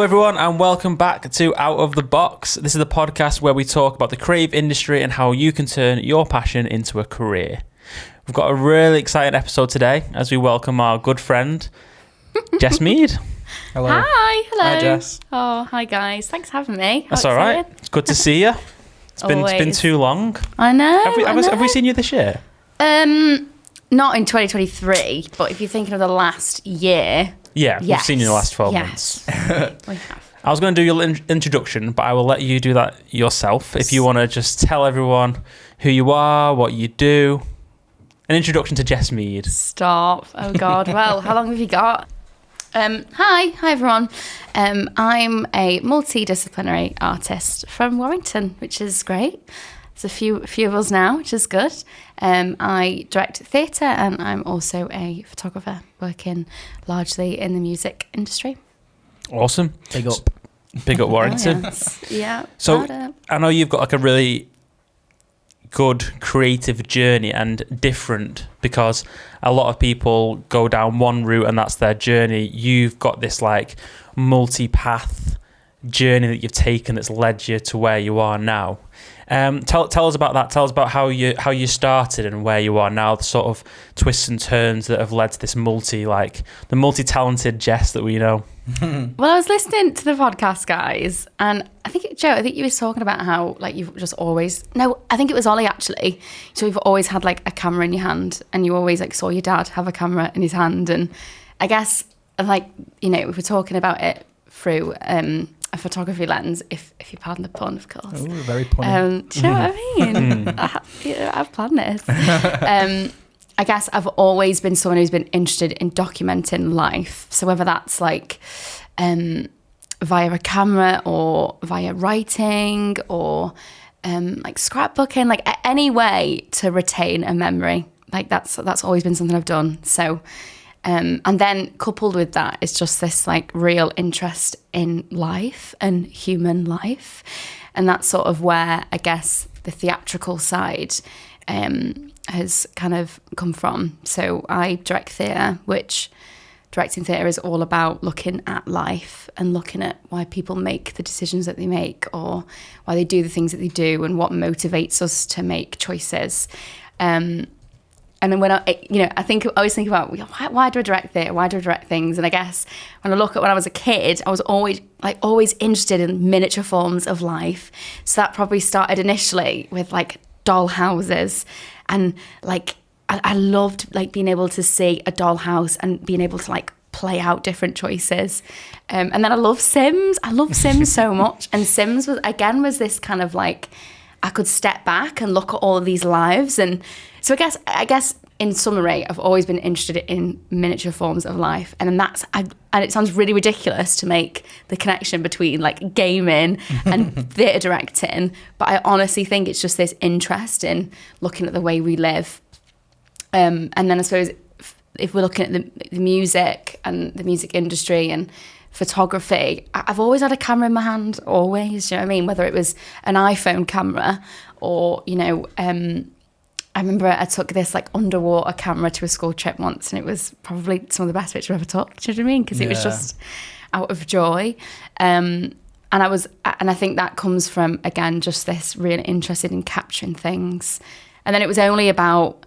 everyone, and welcome back to Out of the Box. This is the podcast where we talk about the creative industry and how you can turn your passion into a career. We've got a really exciting episode today as we welcome our good friend, Jess Meade. Hello. Hi, Jess. Oh, hi guys. Thanks for having me. That's all right. It's good to see you. It's been too long. I know. Have we seen you this year? Not in 2023, but if you're thinking of the last year. Yeah, yes. We've seen you in the last 12 months. We have. I was going to do your introduction, but I will let you do that yourself. If you want to just tell everyone who you are, what you do. An introduction to Jess Meade. Stop. Oh, God. Well, how long have you got? Hi everyone. I'm a multidisciplinary artist from Warrington, which is great. There's a few of us now, which is good. I direct theatre and I'm also a photographer working largely in the music industry. Awesome. Big up. Big up Warrington. Oh, yes. Yeah. So I know you've got like a really good creative journey and different because a lot of people go down one route and that's their journey. You've got this like multi-path journey that you've taken that's led you to where you are now. Tell us about that. Tell us about how you started and where you are now, the sort of twists and turns that have led to this the multi-talented Jess that we know. Well, I was listening to the podcast, guys, and I think, Joe, you were talking about how, like, you've just always... No, I think it was Ollie, actually. So you've always had, like, a camera in your hand, and you always, like, saw your dad have a camera in his hand, and I guess, like, you know, if we're talking about it through a photography lens, if you pardon the pun, of course. Ooh, very punny. Do you know what I mean? I've planned this. I guess I've always been someone who's been interested in documenting life. So whether that's like via a camera or via writing or like scrapbooking, like any way to retain a memory, like that's always been something I've done. So and then coupled with that is just this like real interest in life and human life, and that's sort of where I guess the theatrical side has kind of come from. So I direct theatre, which directing theatre is all about looking at life and looking at why people make the decisions that they make or why they do the things that they do and what motivates us to make choices. And then when I always think about why do I direct theatre? Why do I direct things? And I guess when I look at when I was a kid, I was always interested in miniature forms of life. So that probably started initially with like doll houses, and like I loved like being able to see a dollhouse and being able to like play out different choices. And then I love Sims. I love Sims so much. And Sims was this kind of like I could step back and look at all of these lives. And so I guess in summary, I've always been interested in miniature forms of life. And and it sounds really ridiculous to make the connection between like gaming and theatre directing, but I honestly think it's just this interest in looking at the way we live. And then I suppose if we're looking at the music and the music industry and photography, I've always had a camera in my hand, always, you know what I mean? Whether it was an iPhone camera or, you know, I remember I took this like underwater camera to a school trip once, and it was probably some of the best pictures I've ever took. Do you know what I mean? Because it was just out of joy. And I think that comes from, again, just this real interest in capturing things. And then it was only about,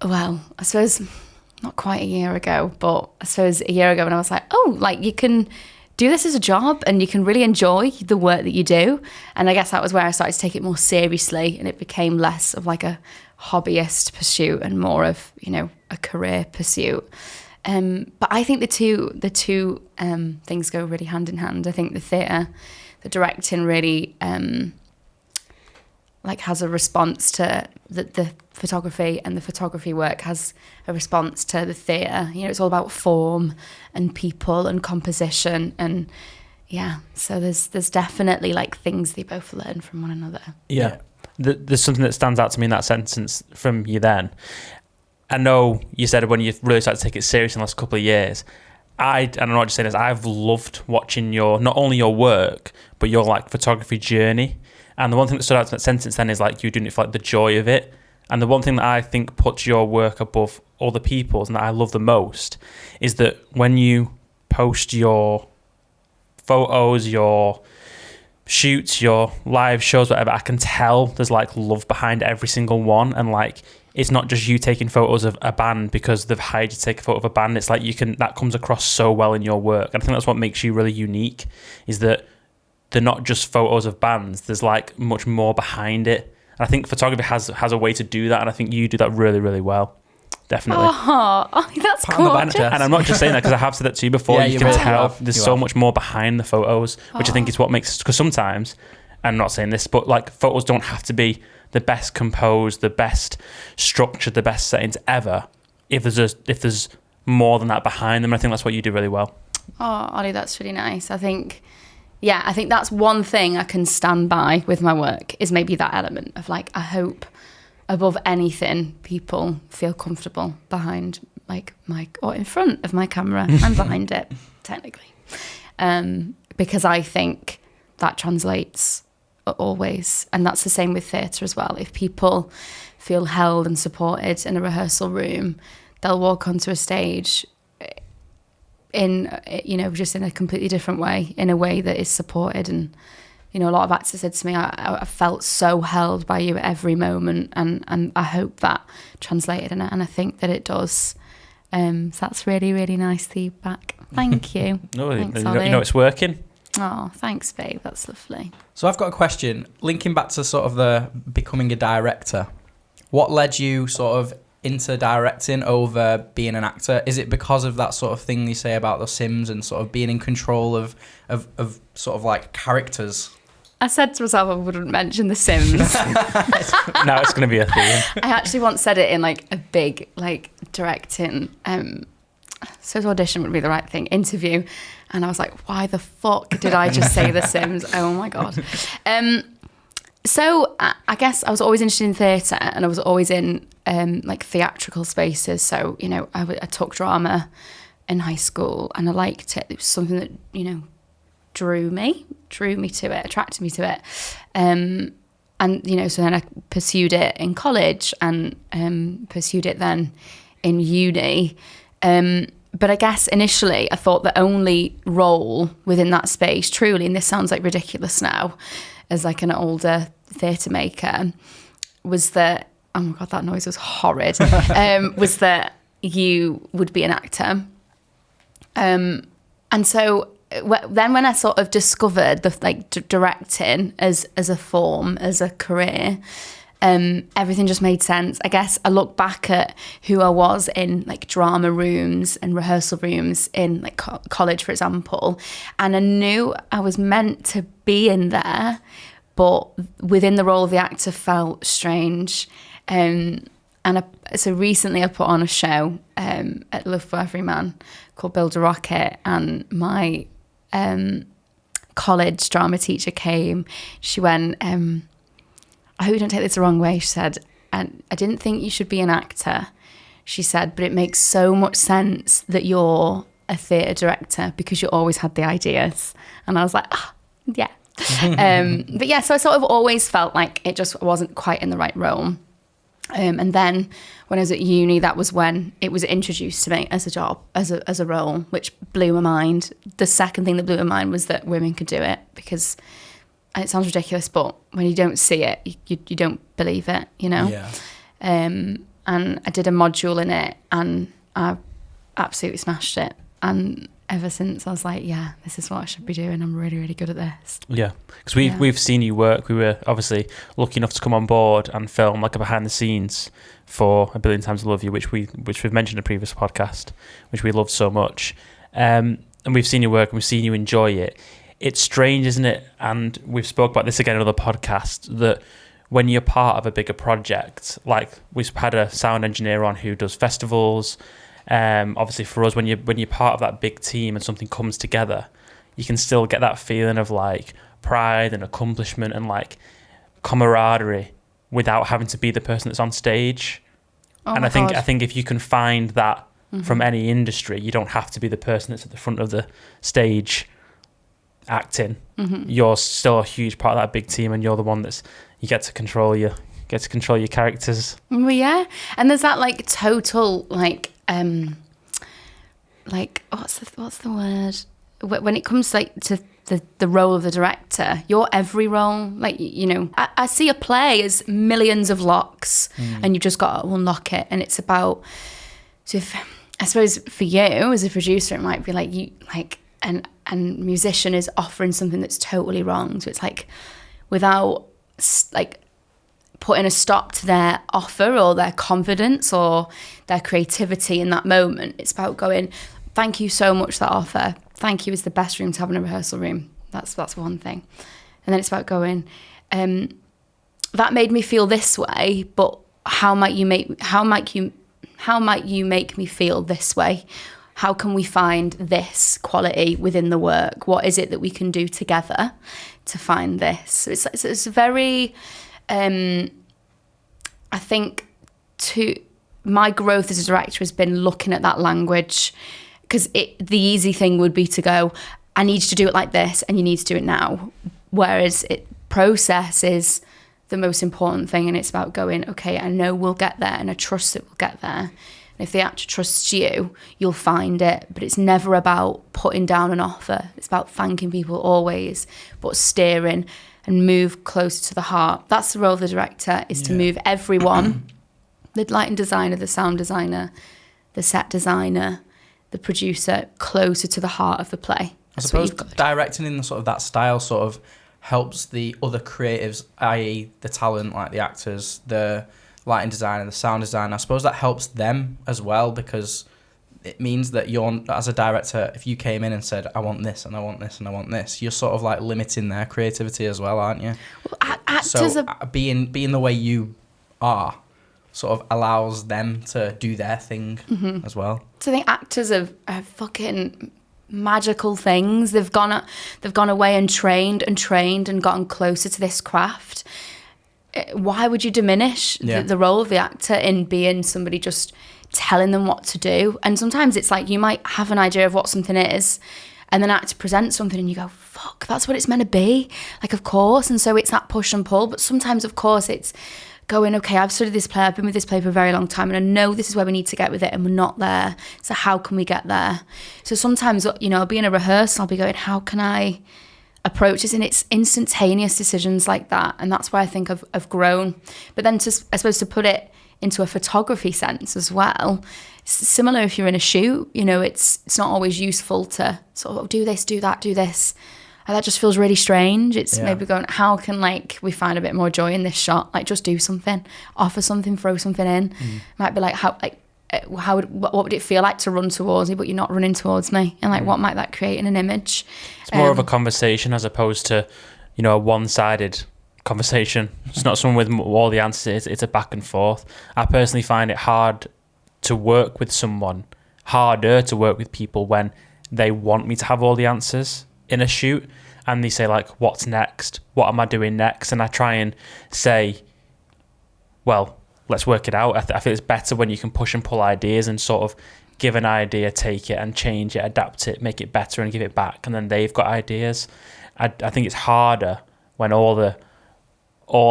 well, I suppose not quite a year ago, but I suppose a year ago when I was like, oh, like you can do this as a job and you can really enjoy the work that you do. And I guess that was where I started to take it more seriously, and it became less of like a hobbyist pursuit and more of, you know, a career pursuit. But I think the two things go really hand in hand. I think the theatre, the directing really like has a response to the photography, and the photography work has a response to the theatre. You know, it's all about form and people and composition, and so there's definitely like things they both learn from one another. Yeah. There's something that stands out to me in that sentence from you then. I know you said when you really started to take it serious in the last couple of years, I don't know what you're saying is I've loved watching not only your work, but your like photography journey. And the one thing that stood out to that sentence then is like you doing it for like the joy of it. And the one thing that I think puts your work above other people's and that I love the most is that when you post your photos, your shoots, your live shows, whatever, I can tell there's like love behind every single one. And like, it's not just you taking photos of a band because they've hired you to take a photo of a band. It's like that comes across so well in your work. And I think that's what makes you really unique, is that they're not just photos of bands. There's like much more behind it. And I think photography has a way to do that. And I think you do that really, really well. Definitely. Oh, that's gorgeous. And I'm not just saying that because I have said that to you before. You can tell there's so much more behind the photos, which I think is what makes, because sometimes, I'm not saying this, but like photos don't have to be the best composed, the best structured, the best settings ever. If there's more than that behind them, I think that's what you do really well. Oh, Ollie, that's really nice. I think that's one thing I can stand by with my work, is maybe that element of like, I hope above anything people feel comfortable behind like or in front of my camera. I'm behind it technically, because I think that translates always. And that's the same with theatre as well. If people feel held and supported in a rehearsal room, they'll walk onto a stage in, just in a completely different way, in a way that is supported. And a lot of actors said to me, I felt so held by you at every moment, and I hope that translated, and I think that it does. So that's really, really nice feedback. Thank you. Thanks, Ollie. It's working. Oh, thanks, babe. That's lovely. So I've got a question, linking back to sort of the becoming a director. What led you sort of into directing over being an actor? Is it because of that sort of thing you say about The Sims and sort of being in control of sort of like characters? I said to myself I wouldn't mention The Sims. Now it's going to be a theme. I actually once said it in like a big like directing, so audition would be the right thing, interview. And I was like, why the fuck did I just say The Sims? Oh my God. So I guess I was always interested in theatre, and I was always in like theatrical spaces. So, I took drama in high school, and I liked it. It was something that, drew me to it, attracted me to it. And, so then I pursued it in college and pursued it then in uni. But I guess initially I thought the only role within that space, truly, and this sounds like ridiculous now, as like an older theatre maker, was that, oh my God, that noise was horrid, was that you would be an actor. And so then when I sort of discovered the like directing as a form, as a career, everything just made sense. I guess I look back at who I was in like drama rooms and rehearsal rooms in like college, for example, and I knew I was meant to be in there, but within the role of the actor felt strange. So recently I put on a show at Love for Every Man called Build a Rocket, and my college drama teacher came. She went, I hope you don't take this the wrong way. She said, and I didn't think you should be an actor. She said, but it makes so much sense that you're a theatre director because you always had the ideas. And I was like, yeah. But yeah, so I sort of always felt like it just wasn't quite in the right role. And then when I was at uni, that was when it was introduced to me as a job, as a role, which blew my mind. The second thing that blew my mind was that women could do it, because, and it sounds ridiculous, but when you don't see it, you don't believe it, Yeah. And I did a module in it, and I absolutely smashed it. And ever since, I was like, yeah, this is what I should be doing. I'm really, really good at this. Yeah, because we've seen you work. We were obviously lucky enough to come on board and film like a behind the scenes for A Billion Times I Love You, which we've mentioned in a previous podcast, which we loved so much. And we've seen you work, and we've seen you enjoy it. It's strange, isn't it? And we've spoke about this again in another podcast, that when you're part of a bigger project, like we've had a sound engineer on who does festivals. Obviously for us, when you're part of that big team and something comes together, you can still get that feeling of like pride and accomplishment and like camaraderie without having to be the person that's on stage. And I think if you can find that from any industry, you don't have to be the person that's at the front of the stage acting. You're still a huge part of that big team, and you're the one that's you get to control your characters. Well, yeah, and there's that like total like what's the word when it comes like to the role of the director. You're every role. Like, you know, I see a play as millions of locks, and you've just got to unlock it. And it's about, so if, I suppose for you as a producer, it might be like you, like, and musician is offering something that's totally wrong. So it's like, without like putting a stop to their offer or their confidence or their creativity in that moment, it's about going, thank you so much for that offer. Thank you is the best room to have in a rehearsal room. That's one thing. And then it's about going, that made me feel this way, but how might you make me feel this way? How can we find this quality within the work? What is it that we can do together to find this? So it's very, I think, my growth as a director has been looking at that language, because the easy thing would be to go, I need you to do it like this and you need to do it now. Whereas process is the most important thing, and it's about going, okay, I know we'll get there and I trust that we'll get there. And if the actor trusts you, you'll find it. But it's never about putting down an offer. It's about thanking people always, but steering and move closer to the heart. That's the role of the director, is to move everyone, the lighting designer, the sound designer, the set designer, the producer, closer to the heart of the play. I suppose directing in sort of that style sort of helps the other creatives, i.e. the talent, like the actors, the lighting designer, the sound designer. I suppose that helps them as well, because it means that you're, as a director, if you came in and said, I want this and I want this and I want this, you're sort of like limiting their creativity as well, aren't you? Well, actors so being the way you are sort of allows them to do their thing as well. So I think actors are fucking magical things. They've gone away and trained and gotten closer to this craft. Why would you diminish the role of the actor in being somebody just telling them what to do? And sometimes it's like you might have an idea of what something is, and then actor presents something and you go, fuck, that's what it's meant to be. Like, of course. And so it's that push and pull. But sometimes, of course, it's going, okay, I've studied this play, I've been with this play for a very long time, and I know this is where we need to get with it, and we're not there. So how can we get there? So sometimes, you know, I'll be in a rehearsal, I'll be going, how can I approach this? And it's instantaneous decisions like that. And that's where I think I've grown. But then I suppose to put it into a photography sense as well, it's similar if you're in a shoot, you know, it's not always useful to sort of do this, do that, do this. And that just feels really strange. It's maybe going, how can like we find a bit more joy in this shot? Like, just do something, offer something, throw something in. Might be like, what would it feel like to run towards me, but you're not running towards me? And like, what might that create in an image? It's more of a conversation as opposed to, you know, a one-sided conversation. It's not someone with all the answers. It's a back and forth. I personally find it hard to work with someone, harder to work with people when they want me to have all the answers in a shoot, and they say like, what's next? What am I doing next? And I try and say, well, let's work it out. I feel it's better when you can push and pull ideas and sort of give an idea, take it and change it, adapt it, make it better and give it back, and then they've got ideas. I think it's harder when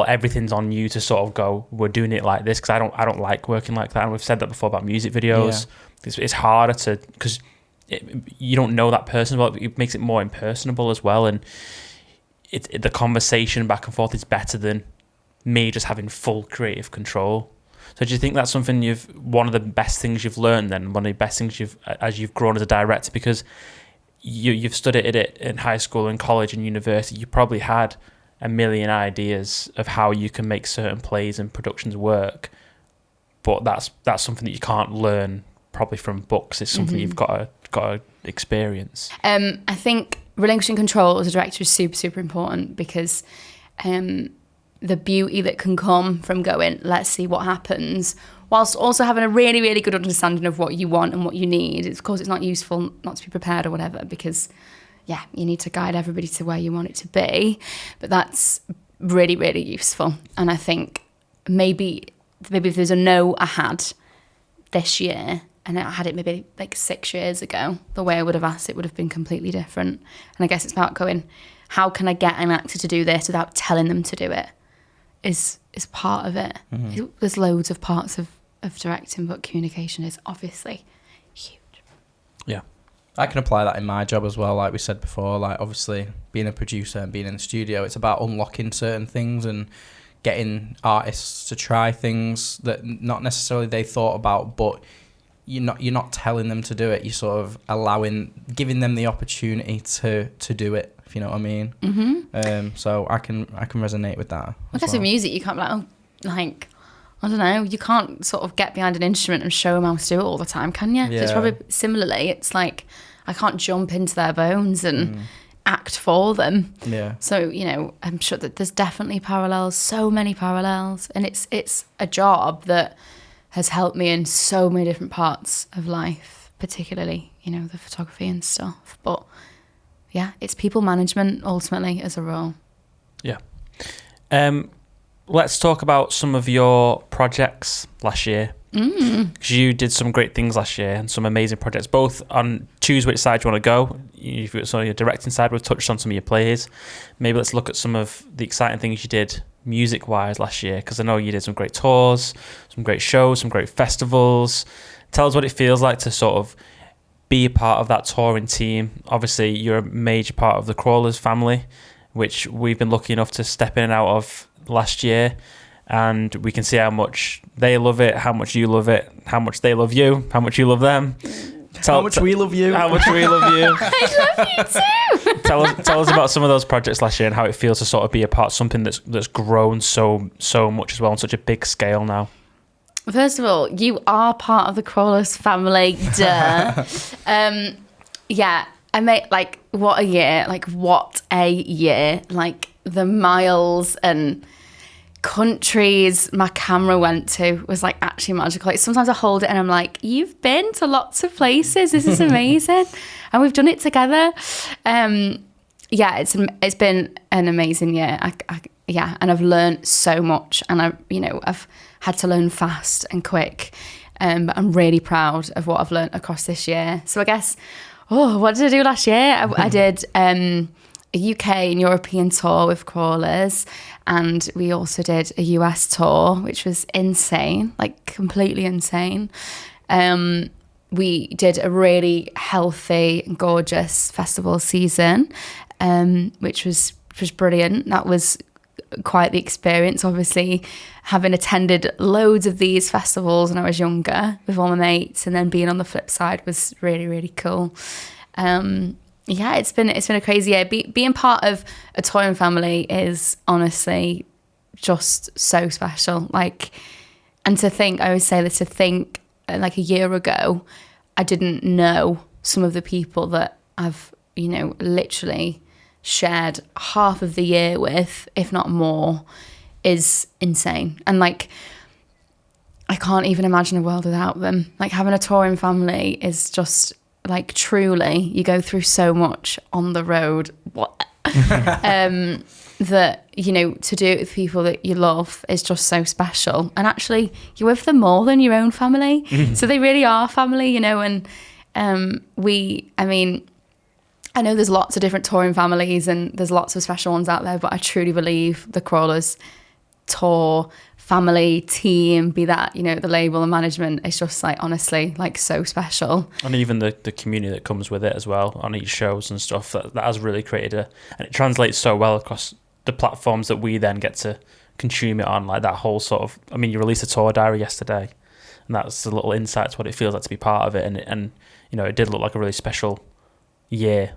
everything's on you to sort of go, we're doing it like this, because I don't like working like that. And we've said that before about music videos. It's harder to, because you don't know that person well. It makes it more impersonable as well, and the conversation back and forth is better than me just having full creative control. So do you think that's something one of the best things you've learned then, one of the best things as you've grown as a director, because you've studied it in high school and college and university, you probably had a million ideas of how you can make certain plays and productions work, but that's something that you can't learn probably from books. It's something you've got to experience. I think relinquishing control as a director is super, super important, because the beauty that can come from going, let's see what happens, whilst also having a really, really good understanding of what you want and what you need. Of course, it's not useful not to be prepared or whatever, because you need to guide everybody to where you want it to be. But that's really, really useful. And I think maybe if there's a no I had this year, and I had it maybe like 6 years ago, the way I would have asked it would have been completely different. And I guess it's about going, how can I get an actor to do this without telling them to do it, is part of it. There's loads of parts of directing, but communication is obviously huge. Yeah. I can apply that in my job as well, like we said before. Like, obviously, being a producer and being in the studio, it's about unlocking certain things and getting artists to try things that not necessarily they thought about, but you're not telling them to do it. You're sort of giving them the opportunity to do it, if you know what I mean. Mm-hmm. So I can resonate with that. I guess with music, you can't be like, I don't know, you can't sort of get behind an instrument and show them how to do it all the time, can you? Yeah. So it's probably similarly, it's like I can't jump into their bones and act for them. Yeah. So, you know, I'm sure that there's definitely parallels, so many parallels. And it's a job that has helped me in so many different parts of life, particularly, you know, the photography and stuff. But yeah, it's people management ultimately as a role. Yeah. Let's talk about some of your projects last year. Because you did some great things last year and some amazing projects, both on choose which side you want to go. If it's on your directing side, we've touched on some of your plays. Maybe let's look at some of the exciting things you did music-wise last year, because I know you did some great tours, some great shows, some great festivals. Tell us what it feels like to sort of be a part of that touring team. Obviously, you're a major part of the Crawlers family, which we've been lucky enough to step in and out of last year. And we can see how much they love it, how much you love it, how much they love you, how much you love them. How much we love you. How much we love you. I love you too. Tell us about some of those projects last year and how it feels to sort of be a part of something that's grown so much as well on such a big scale now. First of all, you are part of the Crawlers family, duh. Yeah, I made, like, what a year. Like, what a year. Like, the miles and countries my camera went to was, like, actually magical. Like, sometimes I hold it and I'm like, you've been to lots of places. This is amazing. And we've done it together. Yeah, it's been an amazing year. Yeah, and I've learned so much, and I've had to learn fast and quick. But I'm really proud of what I've learned across this year. So I guess, what did I do last year? I did a UK and European tour with Crawlers, and we also did a US tour, which was insane, like completely insane. We did a really healthy and gorgeous festival season, which was brilliant. That was quite the experience, obviously, having attended loads of these festivals when I was younger with all my mates, and then being on the flip side was really, really cool. Yeah, it's been a crazy year. Being part of a touring family is honestly just so special. Like, and to think, I always say this, to think like a year ago, I didn't know some of the people that I've, literally shared half of the year with, if not more, is insane. And like, I can't even imagine a world without them. Like, having a touring family is just like, truly, you go through so much on the road. That, to do it with people that you love is just so special. And actually, you're with them more than your own family. So they really are family, and I know there's lots of different touring families and there's lots of special ones out there, but I truly believe the Crawlers tour family team, be that, the label and management, is just like, honestly, like, so special. And even the community that comes with it as well on each shows and stuff, that has really created and it translates so well across the platforms that we then get to consume it on, like that whole sort of, you released a tour diary yesterday, and that's a little insight to what it feels like to be part of it, and it did look like a really special year.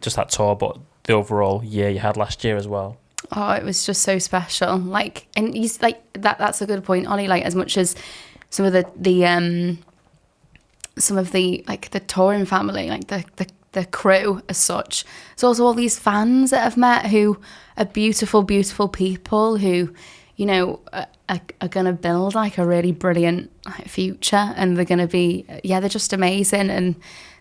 Just that tour, but the overall year you had last year as well. Oh, it was just so special. Like, and he's like, that's a good point, Ollie. Like, as much as some of the like the touring family, like the crew as such, there's also all these fans that I've met who are beautiful, beautiful people who, are going to build like a really brilliant future, and they're going to be, they're just amazing. And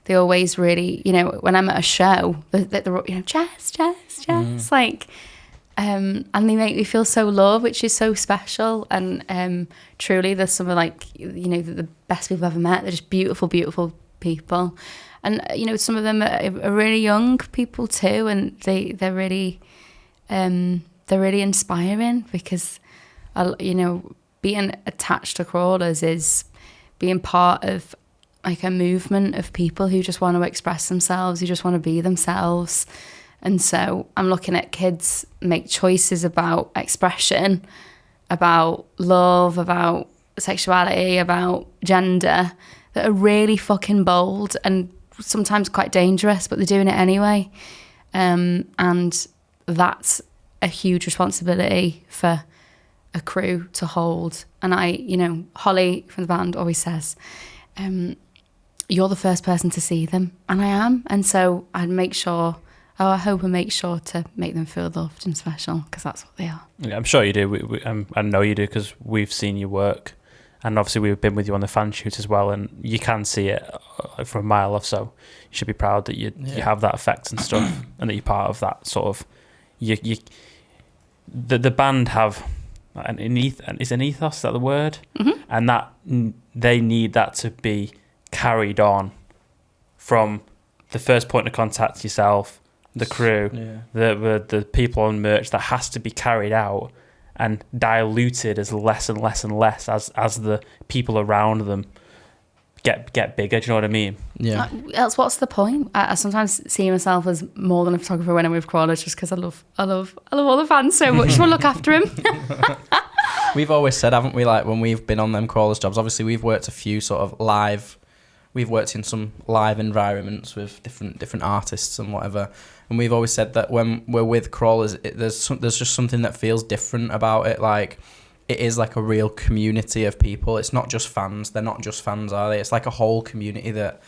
they always really, when I'm at a show, they're Jess, like, and they make me feel so loved, which is so special. And truly, there's some of, like, the best people I've ever met. They're just beautiful, beautiful people. And, some of them are really young people too, and they're really inspiring, because, being attached to Crawlers is being part of like a movement of people who just want to express themselves, who just want to be themselves. And so I'm looking at kids make choices about expression, about love, about sexuality, about gender that are really fucking bold and sometimes quite dangerous, but they're doing it anyway. And that's a huge responsibility for a crew to hold. And Holly from the band always says, you're the first person to see them, and I am. And so I hope and make sure to make them feel loved and special, because that's what they are. Yeah, I'm sure you do. I know you do, because we've seen your work, and obviously we've been with you on the fan shoot as well, and you can see it from a mile or so. You should be proud that you have that effect and stuff, and that you're part of that sort of. The band have an ethos. Is an ethos, is that the word? Mm-hmm. And that they need that to be carried on from the first point of contact, yourself, the crew, the people on merch. That has to be carried out and diluted as less and less and less as the people around them get bigger. Do you know what I mean? Yeah. Else, what's the point? I sometimes see myself as more than a photographer when I'm with crawlers, just because I love all the fans so much. I want to look after him. We've always said, haven't we, like when we've been on them crawlers jobs, obviously we've worked a few sort of live. We've worked in some live environments with different artists and whatever, and we've always said that when we're with crawlers, there's just something that feels different about it. Like, it is like a real community of people. It's not just fans. They're not just fans, are they? It's like a whole community that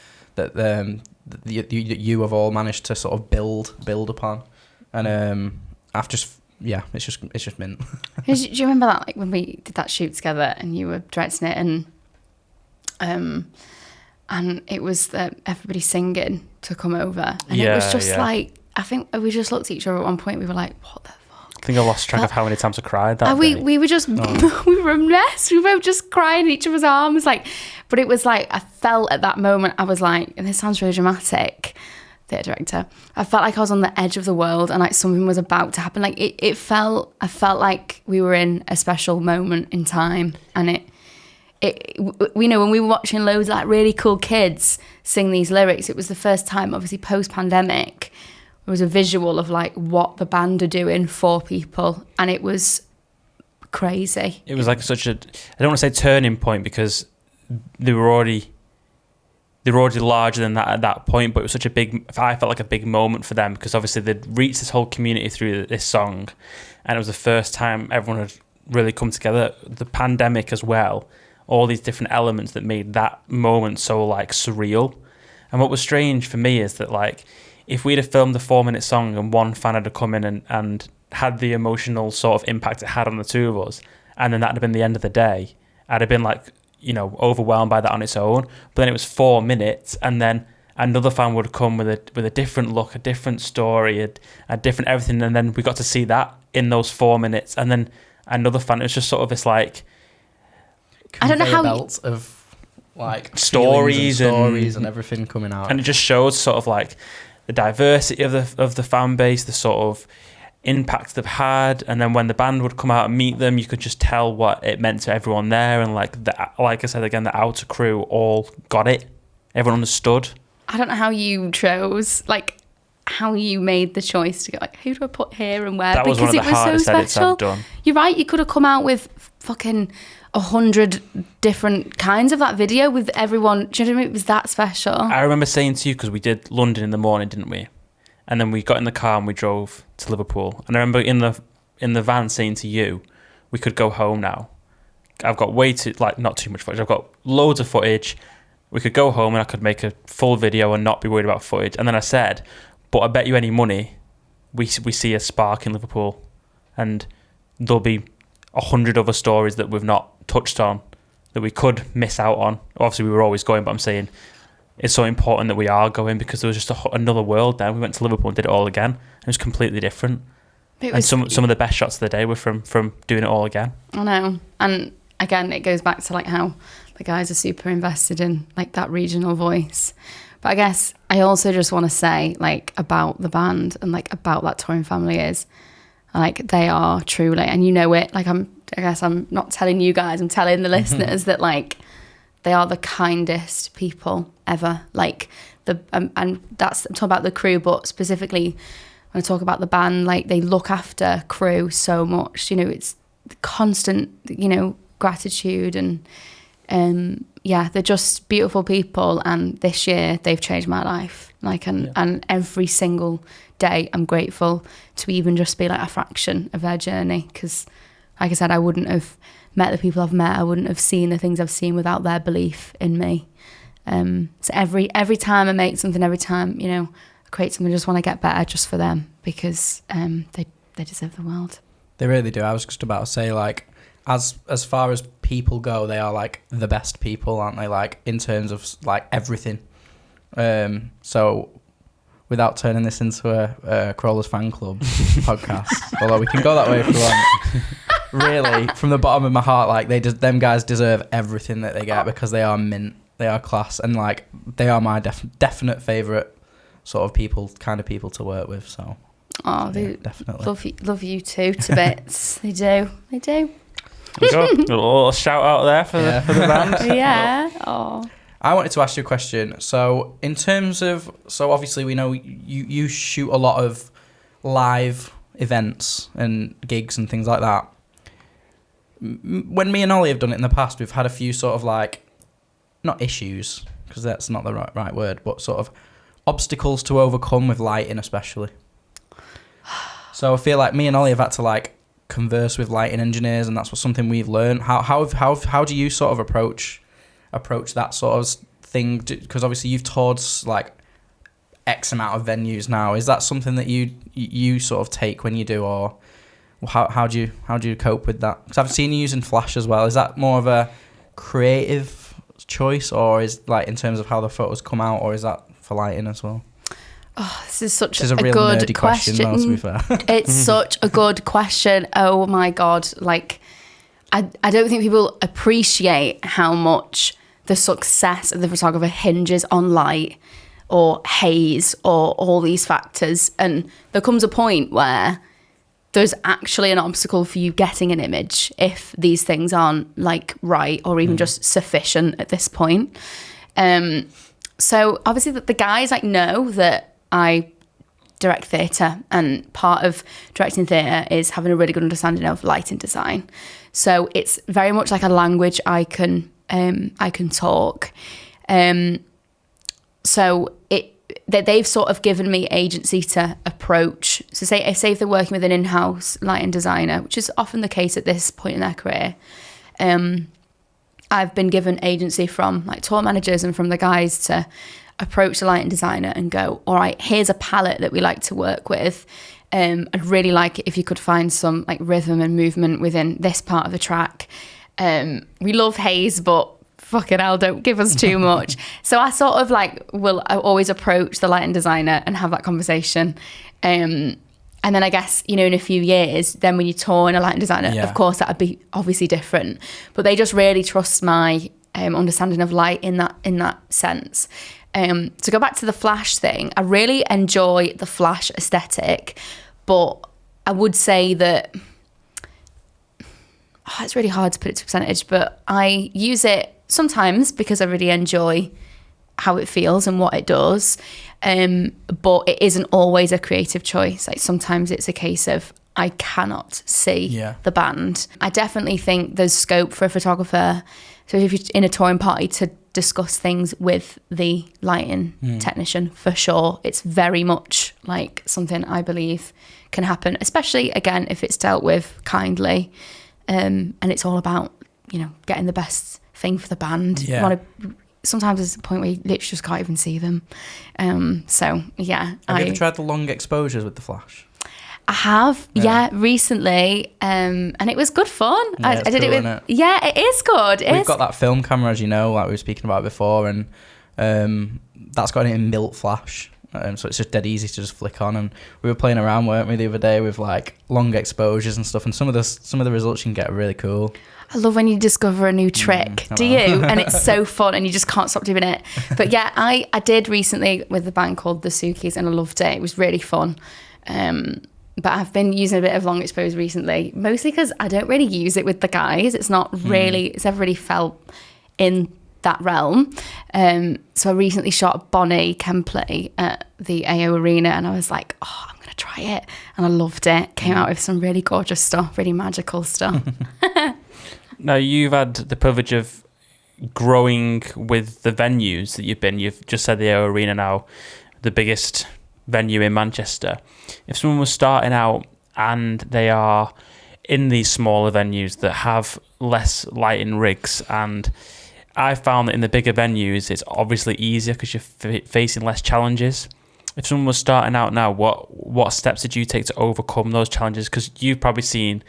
you have all managed to sort of build upon, and I've just. Yeah, it's just mint. Do you remember that, like when we did that shoot together and you were directing it, and it was everybody singing to come over, and it was just like, I think we just looked at each other at one point. We were like, "What the fuck?" I think I lost track of how many times I cried that day. We were just we were a mess. We were just crying in each other's arms, like. But it was like I felt at that moment. I was like, and this sounds really dramatic. Theatre director, I felt like I was on the edge of the world and like something was about to happen. Like I felt like we were in a special moment in time, and we know when we were watching loads of like really cool kids sing these lyrics, it was the first time, obviously post-pandemic, there was a visual of like what the band are doing for people, and it was crazy. It was like such a, I don't want to say turning point, because they were already larger than that at that point, but it was such a big, I felt like a big moment for them, because obviously they'd reached this whole community through this song, and it was the first time everyone had really come together. The pandemic as well, all these different elements that made that moment so like surreal. And what was strange for me is that like, if we'd have filmed the 4-minute song and one fan had come in and had the emotional sort of impact it had on the two of us, and then that'd have been the end of the day, I'd have been like, overwhelmed by that on its own. But then it was 4 minutes, and then another fan would come with a different look, a different story, a different everything, and then we got to see that in those 4 minutes, and then another fan. It was just sort of this like, I don't know how belt of like stories and everything coming out, and it just shows sort of like the diversity of the fan base, the sort of impact they've had. And then when the band would come out and meet them, you could just tell what it meant to everyone there, and like I said again, the outer crew all got it. Everyone understood. I don't know how you chose, like how you made the choice to go like, who do I put here and where? That was because one of the hardest edits I've done. You're right, you could have come out with fucking 100 different kinds of that video with everyone. Do you know what I mean? It was that special. I remember saying to you, because we did London in the morning, didn't we? And then we got in the car and we drove to Liverpool. And I remember in the van saying to you, we could go home now. I've got not too much footage. I've got loads of footage. We could go home and I could make a full video and not be worried about footage. And then I said, but I bet you any money we see a spark in Liverpool, and there'll be 100 other stories that we've not touched on that we could miss out on. Obviously, we were always going, but I'm saying it's so important that we are going, because there was just another world there. We went to Liverpool and did it all again. It was completely different. And some of the best shots of the day were from doing it all again. I know. And again, it goes back to like how the guys are super invested in like that regional voice. But I guess I also just want to say like about the band and like about that touring family is like they are truly, and you know it, like I guess I'm not telling you guys, I'm telling the listeners that like they are the kindest people ever. Like and that's, I'm talking about the crew, but specifically when I talk about the band, like they look after crew so much. You know, it's constant, you know, gratitude and yeah, they're just beautiful people. And this year they've changed my life. Like and every single day I'm grateful to even just be like a fraction of their journey, because like I said, I wouldn't have met the people I've met, I wouldn't have seen the things I've seen without their belief in me. So every time I make something, every time, you know, I create something, I just want to get better just for them, because they deserve the world. They really do. I was just about to say, like, as far as people go, they are like the best people, aren't they? Like in terms of like everything. So without turning this into a Crawlers fan club podcast, although we can go that way if we want. Really, from the bottom of my heart, like them guys deserve everything that they get, because they are mint, they are class, and like they are my definite favourite sort of kind of people to work with. So, they definitely love you too to bits. They do. There you go. A little shout out there for the band. Yeah. Oh. I wanted to ask you a question. So, in terms of, obviously we know you shoot a lot of live events and gigs and things like that. When me and Ollie have done it in the past, we've had a few sort of like, not issues, because that's not the right word, but sort of obstacles to overcome with lighting especially. So I feel like me and Ollie have had to like converse with lighting engineers, and that's something we've learned. How do you sort of approach that sort of thing? Because obviously you've toured like X amount of venues now. Is that something that you sort of take when you do, or how do you cope with that? Because I've seen you using flash as well. Is that more of a creative choice, or is like in terms of how the photos come out, or is that for lighting as well? Oh, this is such a real good nerdy question, though, to be fair. It's such a good question. Oh my God. Like, I don't think people appreciate how much the success of the photographer hinges on light or haze or all these factors. And there comes a point where there's actually an obstacle for you getting an image if these things aren't like right or even just sufficient at this point. So obviously the guys like know that I direct theatre, and part of directing theatre is having a really good understanding of lighting design. So it's very much like a language I can talk. So they've sort of given me agency to approach. So say if they're working with an in-house lighting designer, which is often the case at this point in their career, I've been given agency from like tour managers and from the guys to approach the lighting designer and go, all right, here's a palette that we like to work with. I'd really like it if you could find some like rhythm and movement within this part of the track. We love haze, but fucking hell, don't give us too much. So I sort of like I always approach the lighting designer and have that conversation. And then I guess, you know, in a few years, then when you tour in a lighting designer, of course, that would be obviously different. But they just really trust my understanding of light in that sense. To go back to the flash thing, I really enjoy the flash aesthetic, but I would say that it's really hard to put it to percentage, but I use it sometimes because I really enjoy how it feels and what it does. But it isn't always a creative choice. Like sometimes it's a case of I cannot see the band. I definitely think there's scope for a photographer, so if you're in a touring party, to discuss things with the lighting technician for sure. It's very much like something I believe can happen, especially again if it's dealt with kindly, and it's all about, you know, getting the best thing for the band. Sometimes there's a point where you literally just can't even see them. So yeah. Have you ever tried the long exposures with the flash? I have, recently, and it was good fun. I did cool, it with, it is good. We've got that film camera, as you know, like we were speaking about before, and that's got an in-built flash, so it's just dead easy to just flick on. And we were playing around, weren't we, the other day with like long exposures and stuff, and some of the results you can get are really cool. I love when you discover a new trick, do you? And it's so fun and you just can't stop doing it. But yeah, I did recently with a band called The Sukis, and I loved it. It was really fun. But I've been using a bit of long expose recently, mostly because I don't really use it with the guys. It's not really, it's never really felt in that realm. So I recently shot Bonnie Kempley at the AO Arena, and I was like, oh, I'm going to try it. And I loved it. Came out with some really gorgeous stuff, really magical stuff. Now, you've had the privilege of growing with the venues that you've been. You've just said the AO Arena now, the biggest venue in Manchester. If someone was starting out and they are in these smaller venues that have less lighting rigs, and I found that in the bigger venues it's obviously easier because you're facing less challenges. If someone was starting out now, what steps did you take to overcome those challenges? Because you've probably seen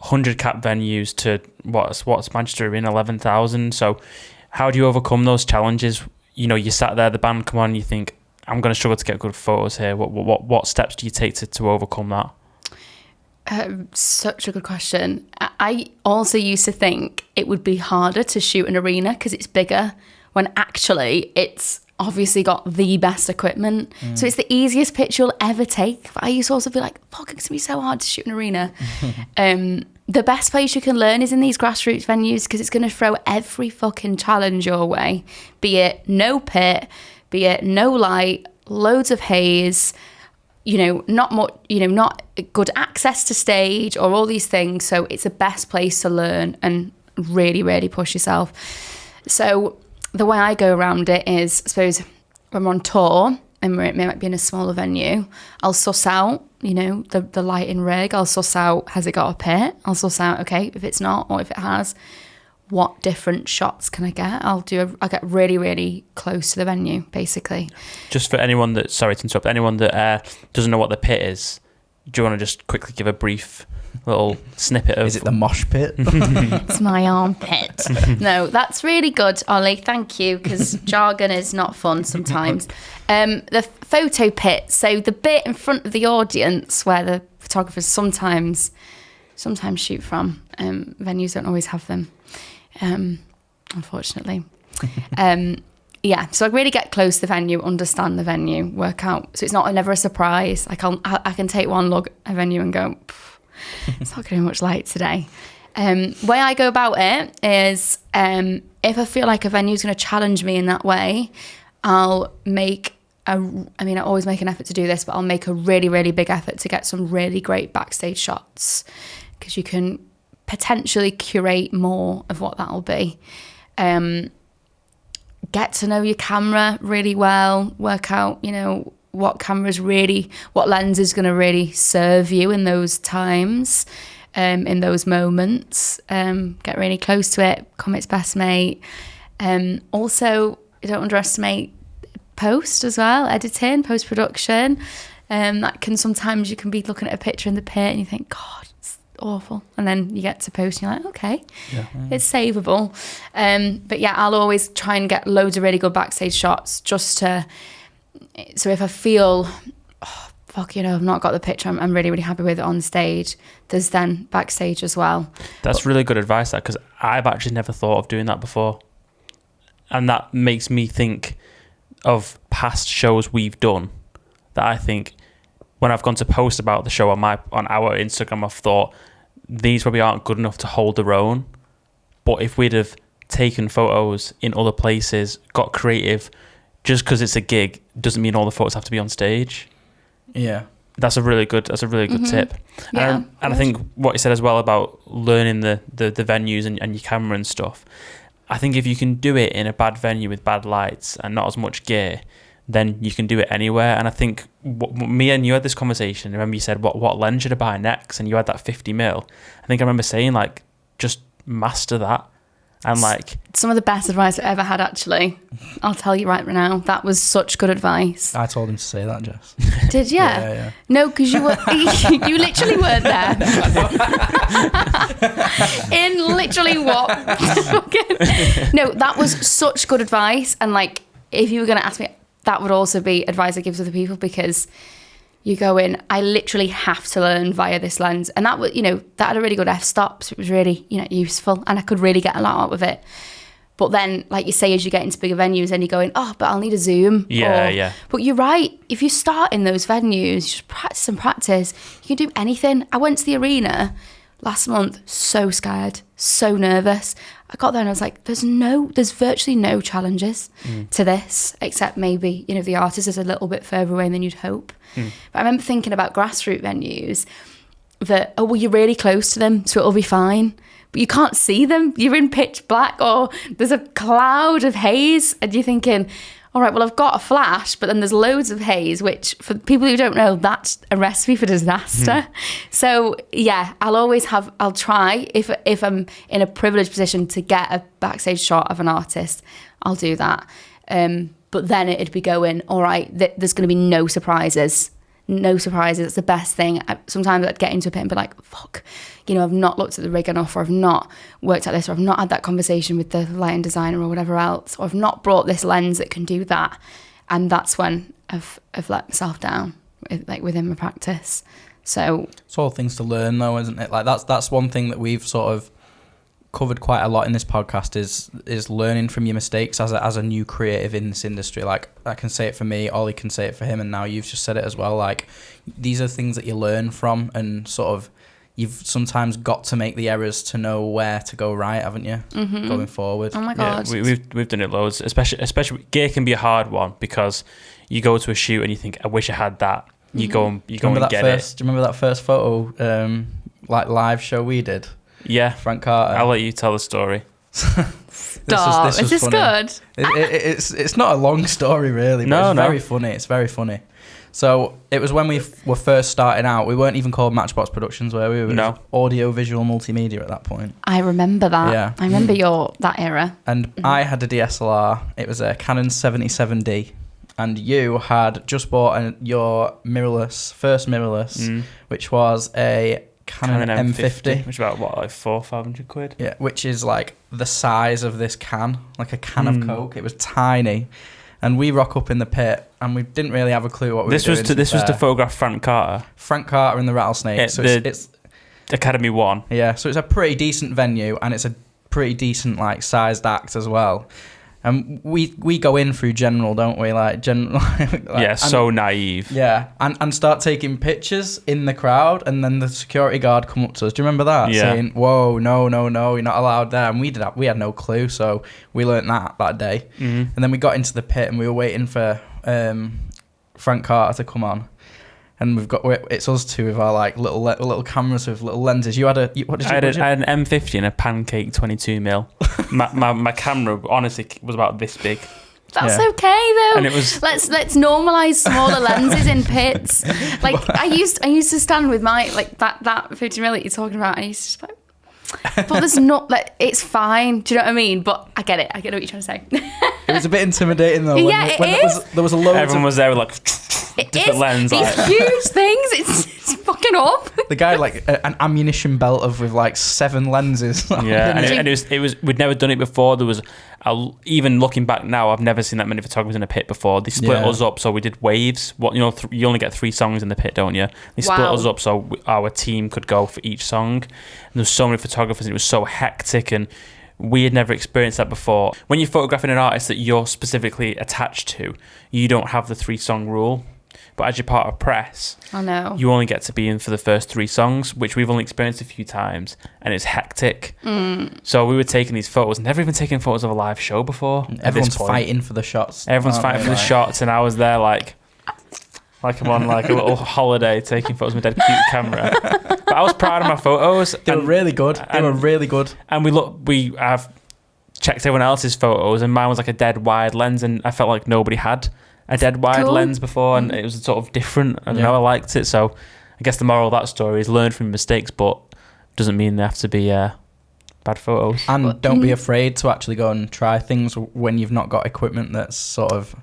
100 cap venues to what's Manchester Arena, 11,000. So how do you overcome those challenges? You know, you sat there, the band come on, and you think, I'm going to struggle to get good photos here. What steps do you take to overcome that? Such a good question. I also used to think it would be harder to shoot an arena because it's bigger, when actually it's obviously got the best equipment. So it's the easiest pitch you'll ever take. But I used to also be like, fuck, it's going to be so hard to shoot an arena. The best place you can learn is in these grassroots venues, because it's going to throw every fucking challenge your way. Be it no pit, be it no light, loads of haze, not good access to stage, or all these things. So it's the best place to learn and really, really push yourself. So the way I go around it is, I suppose, when we're on tour and we might be in a smaller venue, I'll suss out, the lighting rig. I'll suss out, has it got a pit? I'll suss out, okay, if it's not, or if it has, what different shots can I get? I'll get really, really close to the venue, basically. Just for anyone that, sorry to interrupt, anyone that doesn't know what the pit is, do you want to just quickly give a brief little snippet of... Is it the mosh pit? It's my armpit. No, that's really good, Ollie. Thank you, because jargon is not fun sometimes. The photo pit, so the bit in front of the audience where the photographers sometimes shoot from. Venues don't always have them, unfortunately. Yeah, so I really get close to the venue, understand the venue, work out. So it's never a surprise. I can take one look at a venue and go, it's not getting much light today. Way I go about it is, if I feel like a venue is going to challenge me in that way, I always make an effort to do this, but I'll make a really, really big effort to get some really great backstage shots, because you can potentially curate more of what that'll be. Get to know your camera really well, work out, what lens is going to really serve you in those times, in those moments. Get really close to it, become its best mate. Also, don't underestimate post as well, editing, post-production. That can sometimes, you can be looking at a picture in the pit and you think, God, it's awful. And then you get to post and you're like, okay, it's savable. But yeah, I'll always try and get loads of really good backstage shots so if I feel, I've not got the picture I'm really, really happy with it on stage, there's then backstage as well. That's really good advice, that, because I've actually never thought of doing that before. And that makes me think of past shows we've done, that I think when I've gone to post about the show on our Instagram, I've thought these probably aren't good enough to hold their own. But if we'd have taken photos in other places, got creative, just because it's a gig doesn't mean all the photos have to be on stage. Yeah. That's a really good tip. Yeah, and I think what you said as well about learning the venues and your camera and stuff, I think if you can do it in a bad venue with bad lights and not as much gear, then you can do it anywhere. And I think me and you had this conversation. I remember you said, what lens should I buy next? And you had that 50mm. I think I remember saying, like, just master that. And like, some of the best advice I've ever had, actually. I'll tell you right now. That was such good advice. I told him to say that, Jess. Did you? Yeah. No, because you literally weren't there. In literally what? No, that was such good advice. And like, if you were going to ask me, that would also be advice I give to other people, because you go in, I literally have to learn via this lens. And that was, that had a really good f-stop. So it was really, useful, and I could really get a lot out of it. But then, like you say, as you get into bigger venues, then you're going, but I'll need a zoom. Yeah. But you're right. If you start in those venues, just practice. You can do anything. I went to the arena last month, so scared, so nervous. I got there and I was like, there's virtually no challenges to this, except maybe, you know, the artist is a little bit further away than you'd hope. But I remember thinking about grassroots venues that, oh, well, you're really close to them, so it'll be fine. But you can't see them. You're in pitch black, or there's a cloud of haze, and you're thinking, all right, well, I've got a flash, but then there's loads of haze, which for people who don't know, that's a recipe for disaster. So yeah, I'll try, if I'm in a privileged position to get a backstage shot of an artist, I'll do that. But then it'd be going, all right, there's going to be no surprises. No surprises. It's the best thing. Sometimes I'd get into a pit and be like, fuck, you know, I've not looked at the rig enough, or I've not worked at this, or I've not had that conversation with the lighting designer or whatever else, or I've not brought this lens that can do that. And that's when I've let myself down, like within my practice. So it's all things to learn though, isn't it? Like that's one thing that we've sort of covered quite a lot in this podcast is learning from your mistakes as a new creative in this industry. Like, I can say it for me, Ollie can say it for him, and now you've just said it as well. Like, these are things that you learn from, and sort of you've sometimes got to make the errors to know where to go right, haven't you? Going forward. Oh my god. Yeah, we've done it loads. Especially gear can be a hard one, because you go to a shoot and you think, I wish I had that. You go and get it. Do you remember that first photo, like live show we did? Yeah, Frank Carter. I'll let you tell the story. Stop. Is this good? It's not a long story really, but it's very funny. It's very funny. So it was when we were first starting out. We weren't even called Matchbox Productions, were we? No. Audio visual multimedia at that point. I remember that. Yeah. I remember that era. And I had a DSLR. It was a Canon 77D. And you had just bought your first mirrorless, which was a Canon M50, which is about what, like 400-500 quid. Yeah, which is like the size of this can, like a can of Coke. It was tiny, and we rock up in the pit, and we didn't really have a clue what we were doing. This was to photograph Frank Carter and the Rattlesnake. So it's Academy 1. Yeah, so it's a pretty decent venue, and it's a pretty decent like sized act as well. And we go in through general, don't we? Like general. So naive. Yeah, and start taking pictures in the crowd, and then the security guard come up to us. Do you remember that? Yeah. Saying, "Whoa, no, you're not allowed there." And we had no clue, so we learnt that day. And then we got into the pit, and we were waiting for Frank Carter to come on. And it's us two with our like little cameras with little lenses. You had I had an M50 and a Pancake 22mm. my camera honestly was about this big. That's okay though. And it was let's normalize smaller lenses in pits. Like I used to stand with my like that 50mm that you're talking about. And I used to just like, but there's not like it's fine. Do you know what I mean? But I get it. I get what you're trying to say. It was a bit intimidating though. There was a load. Everyone was there with like different lens. These huge things. It's fucking up. The guy had like an ammunition belt with like 7 lenses. Yeah, and it was we'd never done it before. There was even looking back now, I've never seen that many photographers in a pit before. They split us up, so we did waves. You only get 3 songs in the pit, don't you? They split us up so our team could go for each song. And there was so many photographers, and it was so hectic, and we had never experienced that before. When you're photographing an artist that you're specifically attached to, you don't have the 3-song rule. But as you're part of press, you only get to be in for the first 3 songs, which we've only experienced a few times, and it's hectic. So we were taking these photos, never even taken photos of a live show before. Everyone's fighting for the shots. Everyone's fighting for the shots, and I was there like I'm on like a little holiday taking photos with a dead cute camera. But I was proud of my photos. They were really good. And we have checked everyone else's photos, and mine was like a dead wide lens, and I felt like nobody had a dead wide lens before, and it was sort of different. I don't know, I liked it. So I guess the moral of that story is learn from mistakes, but doesn't mean they have to be bad photos. And don't be afraid to actually go and try things when you've not got equipment that's sort of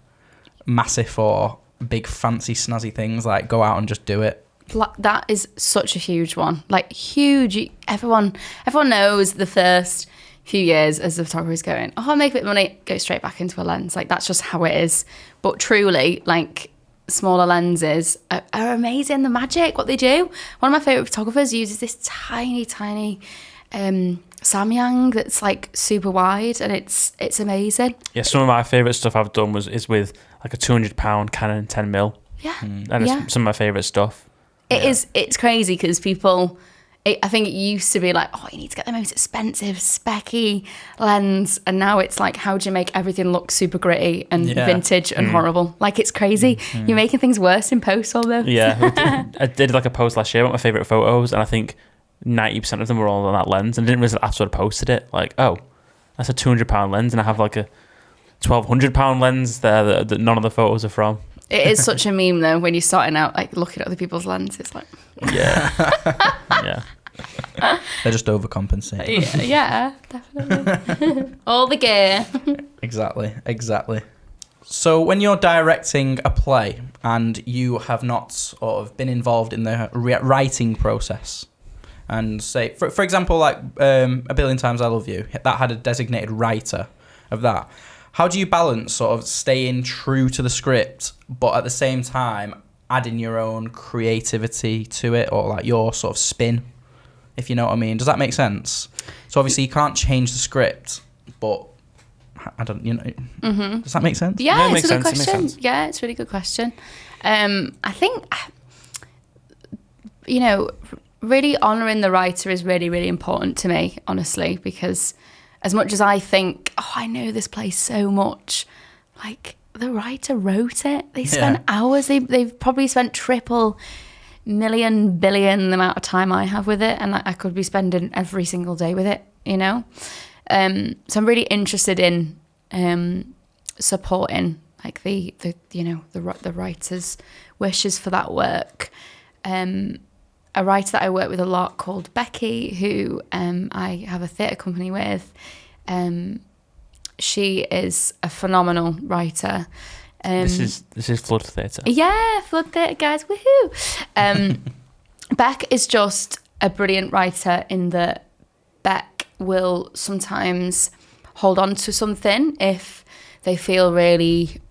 massive or big fancy snazzy things. Like, go out and just do it. That is such a huge one. Like, huge. Everyone knows the first few years as the photographer is going, I'll make a bit of money, go straight back into a lens. Like, that's just how it is. But truly, like, smaller lenses are amazing. The magic, what they do. One of my favourite photographers uses this tiny Samyang that's like super wide, and it's amazing. Yeah, some of my favourite stuff I've done is with like a £200 Canon 10mm. Yeah. And it's some of my favourite stuff. It's crazy because people, I think it used to be like, oh, you need to get the most expensive, specky lens. And now it's like, how do you make everything look super gritty and vintage and horrible? Like, it's crazy. You're making things worse in post almost. Yeah. I did like a post last year about my favourite photos, and I think 90% of them were all on that lens. And I didn't realize after I posted it, like, oh, that's a £200 lens, and I have like a £1,200 lens there that none of the photos are from. It is such a meme though when you're starting out, like looking at other people's lenses, like Yeah. They're just overcompensating. Yeah, definitely. All the gear. Exactly. So when you're directing a play and you have not sort of been involved in the writing process, and say, for example, like A Billion Times I Love You, that had a designated writer of that. How do you balance sort of staying true to the script, but at the same time adding your own creativity to it, or like your sort of spin, if you know what I mean? Does that make sense? So obviously you can't change the script, but I don't, you know. Does that make sense? Yeah, No, it it's makes a good sense, it makes question. sense. Yeah, it's a really good question. I think, you know, really honouring the writer is really, really important to me, honestly, because as much as I think, oh, I know this play so much, like, the writer wrote it. They spent hours. They've probably spent triple million, billion the amount of time I have with it, and I could be spending every single day with it, you know? So I'm really interested in supporting, like, the writer's wishes for that work. A writer that I work with a lot called Becky, who I have a theatre company with. She is a phenomenal writer. This is Flood Theatre. Yeah, Flood Theatre, guys, woohoo! Beck is just a brilliant writer in that Beck will sometimes hold on to something if they feel really,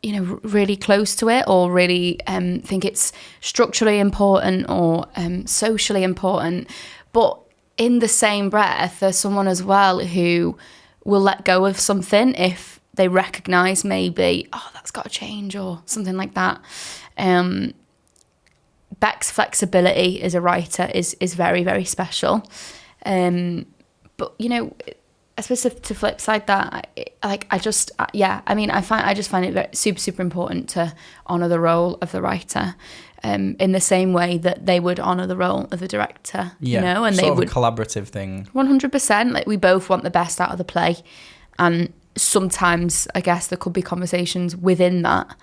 you know, really close to it, or really think it's structurally important or socially important. But in the same breath, there's someone as well who will let go of something if they recognise maybe, oh, that's got to change or something like that. Beck's flexibility as a writer is very, very special. But, you know, I suppose to flip side that, I just find it very, super, super important to honour the role of the writer, in the same way that they would honour the role of the director, you know, and they would, a collaborative thing. 100%. Like, we both want the best out of the play, and sometimes I guess there could be conversations within that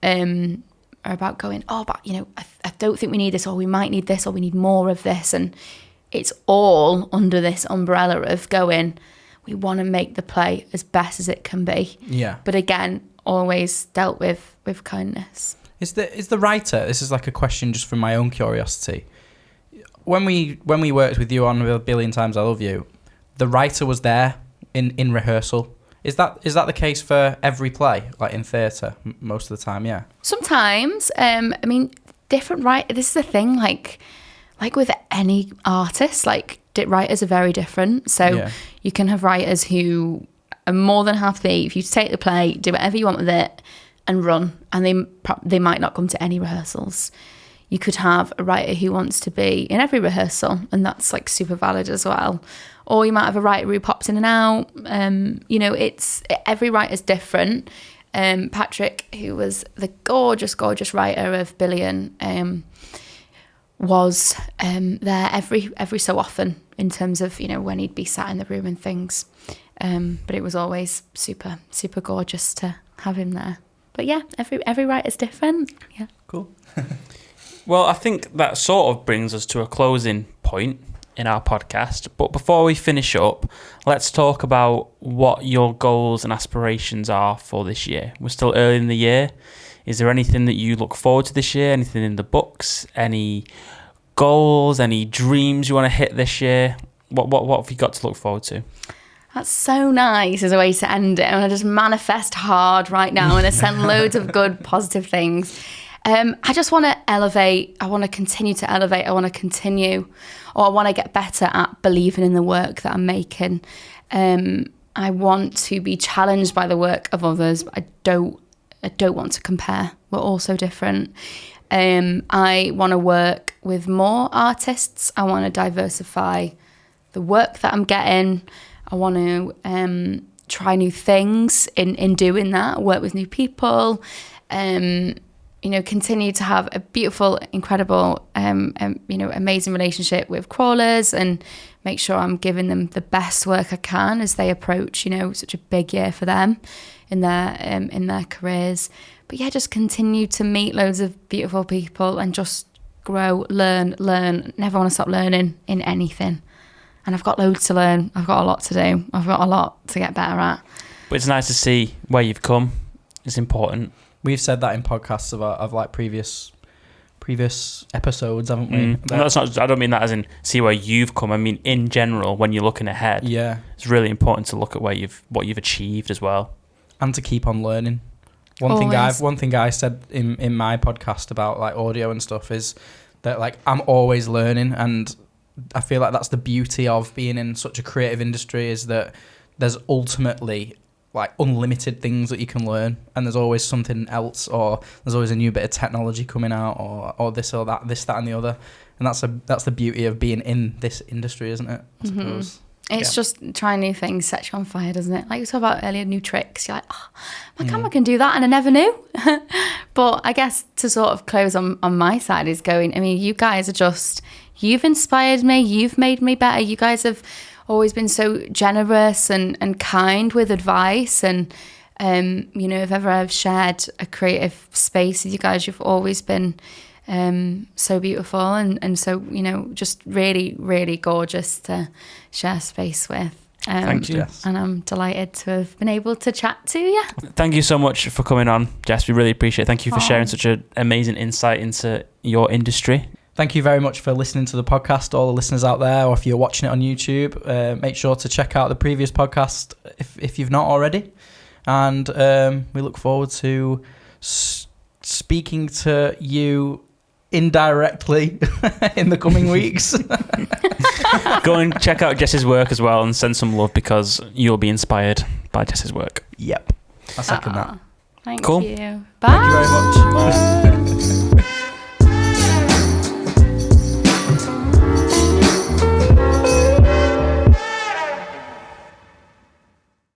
are about going, oh, but you know, I don't think we need this, or we might need this, or we need more of this, and it's all under this umbrella of going, we want to make the play as best as it can be. Yeah. But again, always dealt with kindness. Is the writer, this is like a question just from my own curiosity. When we worked with you on A Billion Times I Love You, the writer was there in rehearsal. Is that the case for every play, like in theatre, most of the time? Yeah. Sometimes. I mean, different this is the thing, like with any artist, like writers are very different. So you can have writers who are more than happy if you take the play, do whatever you want with it, and run, and they might not come to any rehearsals. You could have a writer who wants to be in every rehearsal, and that's like super valid as well. Or you might have a writer who pops in and out. You know, every writer's different. Patrick, who was the gorgeous, gorgeous writer of Billion, was there every so often in terms of, you know, when he'd be sat in the room and things. But it was always super, super gorgeous to have him there. But yeah, every writer's different. Yeah. Cool. Well, I think that sort of brings us to a closing point in our podcast. But before we finish up, let's talk about what your goals and aspirations are for this year. We're still early in the year. Is there anything that you look forward to this year? Anything in the books? Any goals? Any dreams you want to hit this year? What have you got to look forward to? That's so nice as a way to end it. I'm going to just manifest hard right now and send loads of good, positive things. I just want to elevate. I want to continue to elevate. I want to get better at believing in the work that I'm making. I want to be challenged by the work of others, but I don't want to compare. We're all so different. I want to work with more artists. I want to diversify the work that I'm getting. I want to try new things in doing that, work with new people, continue to have a beautiful, incredible, amazing relationship with crawlers, and make sure I'm giving them the best work I can as they approach, such a big year for them in their careers. But yeah, just continue to meet loads of beautiful people and just grow, learn. Never want to stop learning in anything. And I've got loads to learn. I've got a lot to do. I've got a lot to get better at. But it's nice to see where you've come. It's important. We've said that in podcasts of like previous episodes, haven't we? No, that's not. I don't mean that as in see where you've come. I mean in general, when you're looking ahead. Yeah, it's really important to look at what you've achieved as well, and to keep on learning. One thing I said in my podcast about like audio and stuff is that like I'm always learning, and I feel like that's the beauty of being in such a creative industry, is that there's ultimately like unlimited things that you can learn, and there's always something else, or there's always a new bit of technology coming out, or this or that, and the other, and that's the beauty of being in this industry, isn't it? I suppose. It's just trying new things sets you on fire, doesn't it? Like we talked about earlier, new tricks. You're like, oh, my camera can do that, and I never knew. But I guess to sort of close on my side is going, I mean, you guys are you've inspired me. You've made me better. You guys have always been so generous and kind with advice. And, if ever I've shared a creative space with you guys, you've always been so beautiful and so, just really, really gorgeous to share space with. Thank you, Jess. And I'm delighted to have been able to chat to you. Thank you so much for coming on, Jess. We really appreciate it. Thank you for sharing such an amazing insight into your industry. Thank you very much for listening to the podcast, all the listeners out there, or if you're watching it on YouTube, make sure to check out the previous podcast if you've not already. And we look forward to speaking to you indirectly in the coming weeks. Go and check out Jess's work as well and send some love, because you'll be inspired by Jess's work. Yep. I second that. Thank cool. you. Bye. Thank you very much. Bye.